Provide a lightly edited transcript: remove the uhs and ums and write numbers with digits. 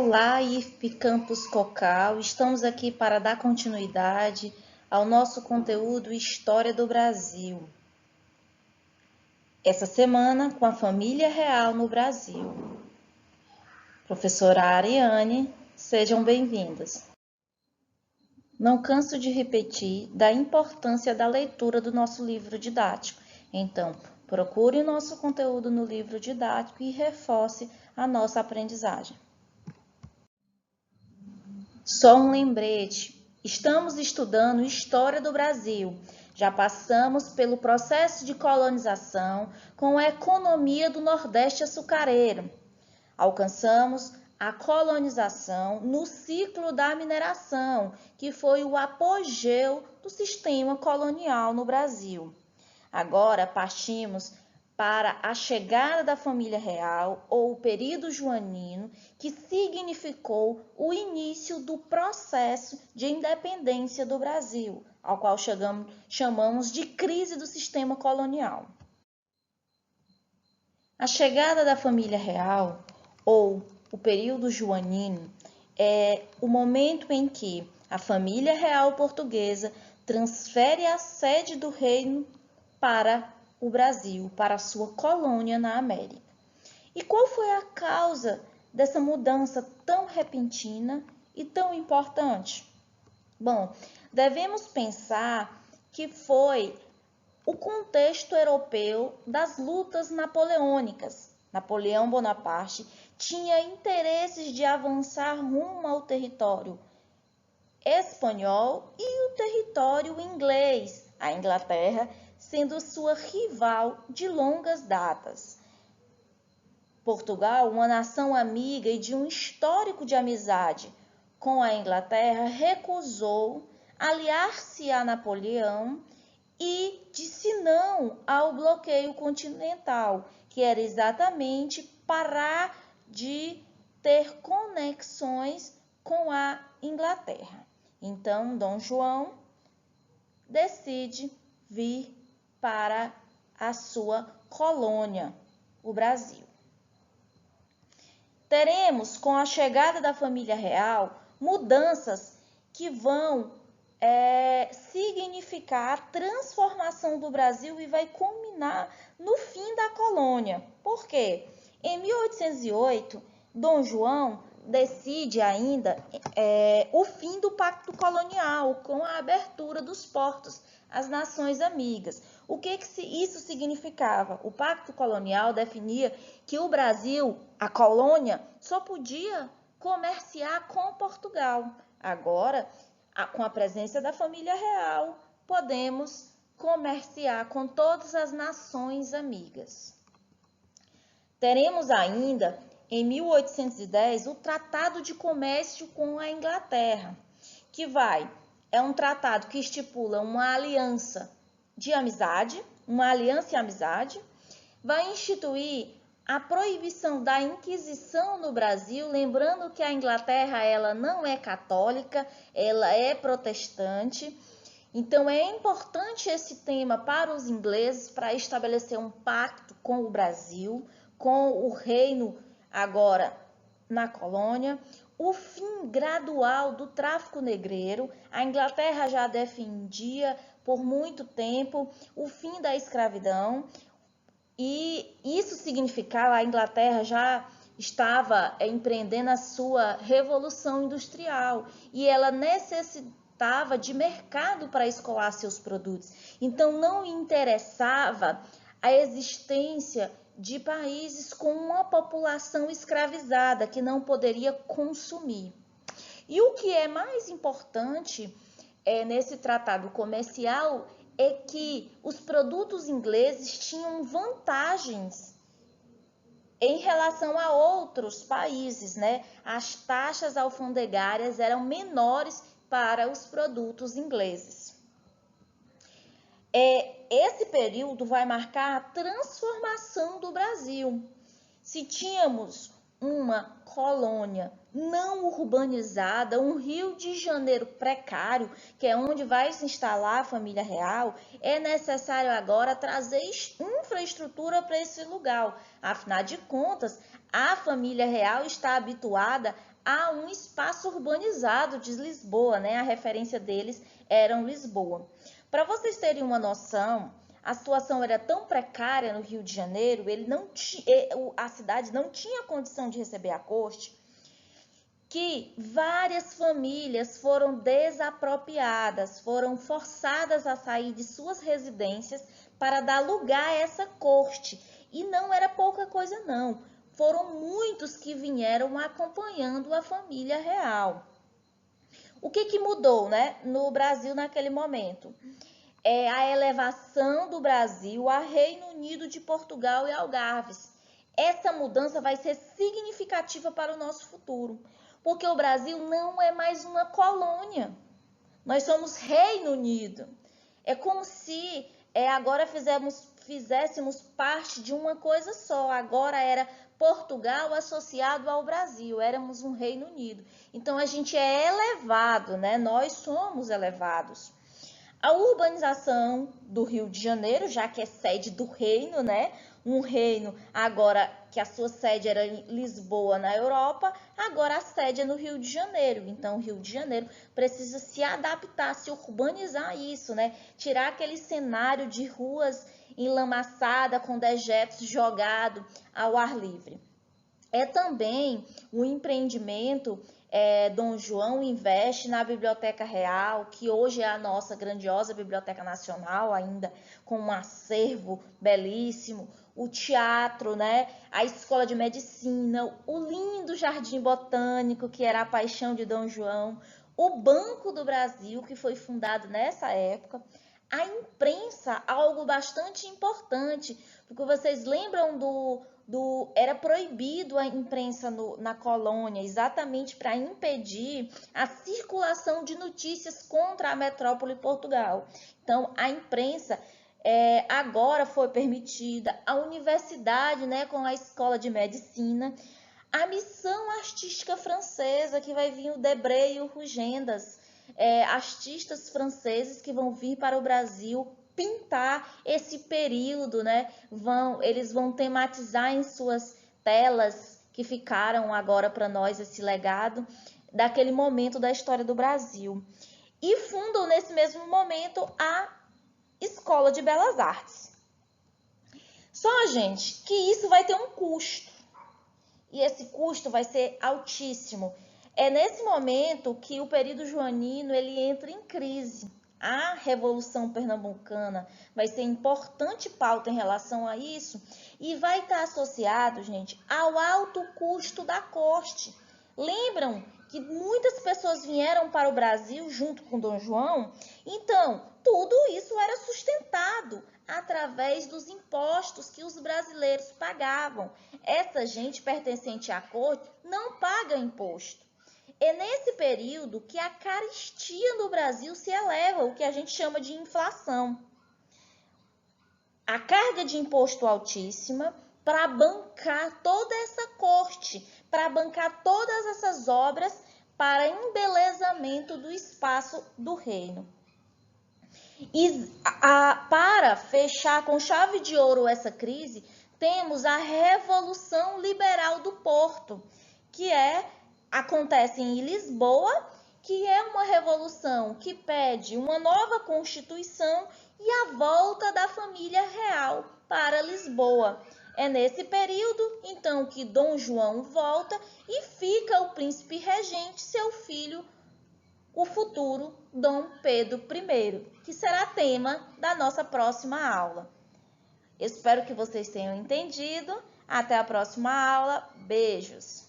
Olá, IFP Campus Cocal, estamos aqui para dar continuidade ao nosso conteúdo História do Brasil. Essa semana com a família real no Brasil. Professora Ariane, sejam bem-vindas. Não canso de repetir da importância da leitura do nosso livro didático. Então, procure o nosso conteúdo no livro didático e reforce a nossa aprendizagem. Só um lembrete, estamos estudando História do Brasil. Já passamos pelo processo de colonização com a economia do Nordeste açucareiro. Alcançamos a colonização no ciclo da mineração, que foi o apogeu do sistema colonial no Brasil. Agora partimos para a chegada da família real, ou o período joanino, que significou o início do processo de independência do Brasil, ao qual chamamos de crise do sistema colonial. A chegada da família real, ou o período joanino, é o momento em que a família real portuguesa transfere a sede do reino para o Brasil, para a sua colônia na América. E qual foi a causa dessa mudança tão repentina e tão importante? Bom, devemos pensar que foi o contexto europeu das lutas napoleônicas. Napoleão Bonaparte tinha interesses de avançar rumo ao território espanhol e o território inglês, a Inglaterra, sendo sua rival de longas datas. Portugal, uma nação amiga e de um histórico de amizade com a Inglaterra, recusou aliar-se a Napoleão e disse não ao bloqueio continental, que era exatamente parar de ter conexões com a Inglaterra. Então, Dom João decide vir para a sua colônia, o Brasil. Teremos, com a chegada da família real, mudanças que vão significar a transformação do Brasil e vai culminar no fim da colônia. Por quê? Em 1808, Dom João decide ainda o fim do pacto colonial com a abertura dos portos às nações amigas. O que isso significava? O pacto colonial definia que o Brasil, a colônia, só podia comerciar com Portugal. Agora, com a presença da família real, podemos comerciar com todas as nações amigas. Teremos ainda, em 1810, o Tratado de Comércio com a Inglaterra, que é um tratado que estipula uma aliança de amizade, uma aliança e amizade, vai instituir a proibição da Inquisição no Brasil, lembrando que a Inglaterra ela não é católica, ela é protestante. Então é importante esse tema para os ingleses para estabelecer um pacto com o Brasil, com o reino agora na colônia. O fim gradual do tráfico negreiro, a Inglaterra já defendia por muito tempo o fim da escravidão, e isso significava a Inglaterra já estava empreendendo a sua revolução industrial e ela necessitava de mercado para escoar seus produtos. Então não interessava a existência de países com uma população escravizada que não poderia consumir. E o que é mais importante nesse tratado comercial é que os produtos ingleses tinham vantagens em relação a outros países, né? As taxas alfandegárias eram menores para os produtos ingleses. Esse período vai marcar a transformação do Brasil. Se tínhamos uma colônia não urbanizada, um Rio de Janeiro precário, que é onde vai se instalar a família real, é necessário agora trazer infraestrutura para esse lugar. Afinal de contas, a família real está habituada a um espaço urbanizado de Lisboa, né? A referência deles era Lisboa. Para vocês terem uma noção, a situação era tão precária no Rio de Janeiro, a cidade não tinha condição de receber a corte, que várias famílias foram desapropriadas, foram forçadas a sair de suas residências para dar lugar a essa corte. E não era pouca coisa, não. Foram muitos que vieram acompanhando a família real. O que mudou, né, no Brasil naquele momento? É a elevação do Brasil a Reino Unido de Portugal e Algarves. Essa mudança vai ser significativa para o nosso futuro, porque o Brasil não é mais uma colônia. Nós somos Reino Unido. É como se agora fizéssemos parte de uma coisa só. Agora era Portugal associado ao Brasil. Éramos um Reino Unido. Então a gente é elevado, né? Nós somos elevados. A urbanização do Rio de Janeiro, já que é sede do reino, né? Um reino agora que a sua sede era em Lisboa, na Europa, agora a sede é no Rio de Janeiro. Então, o Rio de Janeiro precisa se adaptar, se urbanizar isso, né? Tirar aquele cenário de ruas enlamaçadas com dejetos jogados ao ar livre. É também um empreendimento, Dom João investe na Biblioteca Real, que hoje é a nossa grandiosa Biblioteca Nacional, ainda com um acervo belíssimo, o teatro, né? A Escola de Medicina, o lindo Jardim Botânico, que era a paixão de Dom João, o Banco do Brasil, que foi fundado nessa época, a imprensa, algo bastante importante, porque vocês lembram era proibido a imprensa na colônia, exatamente para impedir a circulação de notícias contra a metrópole Portugal. Então, a imprensa agora foi permitida, a universidade, né, com a Escola de Medicina, a missão artística francesa, que vai vir o Debré e o Rugendas, artistas franceses que vão vir para o Brasil pintar esse período, né? Eles vão tematizar em suas telas que ficaram agora para nós esse legado daquele momento da história do Brasil. E fundam nesse mesmo momento a Escola de Belas Artes. Só, gente, que isso vai ter um custo. E esse custo vai ser altíssimo. É nesse momento que o período joanino ele entra em crise. A Revolução Pernambucana vai ser importante pauta em relação a isso e vai estar associado, gente, ao alto custo da corte. Lembram que muitas pessoas vieram para o Brasil junto com Dom João? Então, tudo isso era sustentado através dos impostos que os brasileiros pagavam. Essa gente pertencente à corte não paga imposto. É nesse período que a carestia no Brasil se eleva, o que a gente chama de inflação. A carga de imposto altíssima para bancar toda essa corte, para bancar todas essas obras para embelezamento do espaço do reino. E para fechar com chave de ouro essa crise, temos a Revolução Liberal do Porto, que acontece em Lisboa, que é uma revolução que pede uma nova Constituição e a volta da família real para Lisboa. É nesse período, então, que Dom João volta e fica o príncipe regente, seu filho, o futuro Dom Pedro I, que será tema da nossa próxima aula. Espero que vocês tenham entendido. Até a próxima aula. Beijos!